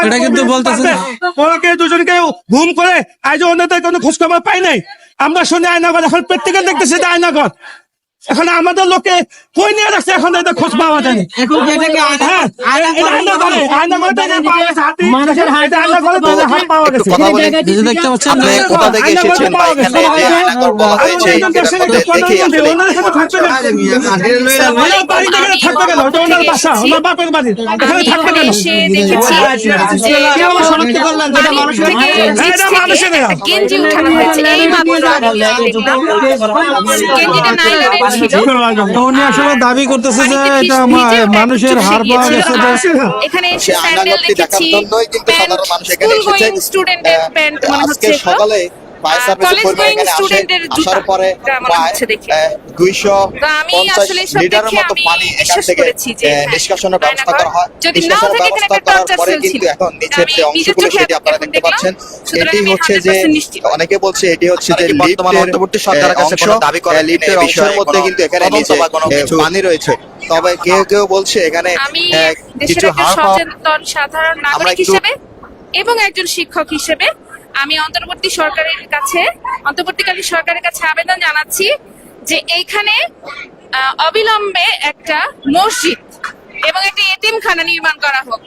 এটা কিন্তু বলতেছে ওনাকে দুজনকে ঘুম করে আজ ওনাদের কোনো খোঁজখবর পাই নাই। আমরা শুনি আয়নাগর, এখন প্রত্যেকে দেখতেছি যে আয়নাগর। এখন আমাদের লোকে কই নিয়ে রাখছে, এখন এটা খোঁজ পাওয়া যায়নি। মানুষের হাত পাওয়া গেছে। দেখতে পাচ্ছেন আপনি কোথা থেকে এসেছেন বা এখানে যে আয়নাঘর বলা হয়েছে এটার মধ্যে দেখেই আসলে বাড়ি থেকে থাকবে কেন? ওটা ওনার বাসা, ওনার বাপের বাড়ি, এখানে থাকবে কেন? এটা মানুষের না। গেঞ্জি উঠানো হয়েছে এই মাত্র গেঞ্জিটা নাইলনের ছিল। উনি আসলে দাবি করতেছে যে এটা মানুষের হাড় পাওয়া গেছে। এখানে সে স্যান্ডেল আয়নাঘরটি দেখার দেখেছি, জন্যই কিন্তু সাধারণ মানুষ এখানে এসেছে। স্টুডেন্টের প্যান্ট মনে আজকে হচ্ছে সকালে ফায়ার সার্ভিসের কলেজ কর্মীরা গোয়িং এখানে আসে, স্টুডেন্টের আসার পরে মনে প্রায় হচ্ছে দেখে। তো আমি 250 আসলে সব লিটারের দেখে মতো আমি পানি এখান বিশ্বাস থেকে করেছি যে নিষ্কাশনের ব্যবস্থা করা হয়। যদি নাও নিষ্কাশনের থাকে এখানে ব্যবস্থা একটা করার টর্চার পরে সেল ছিল। কিন্তু এখন নিচের যে অংশগুলো সেটি আপনারা দেখতে পাচ্ছেন। এটি হচ্ছে যে অনেকে বলছে এটি হচ্ছে যে বর্তমান অন্তর্বর্তী সরকারের কাছে কোনো দাবি করেন লিফটের অংশের মধ্যে কিন্তু এখানে নিচে পানি রয়েছে। তবে কেউ কেউ বলছে এখানে আমি দেশের কিছু একজন হাড় পাওয়া সচেতন সাধারণ নাগরিক হিসেবে এবং একজন শিক্ষক হিসেবে আমি অন্তর্বর্তীকালীন সরকারের কাছে আবেদন জানাচ্ছি যে এইখানে অবিলম্বে একটা মসজিদ এবং একটা এতিমখানা নির্মাণ করা হোক।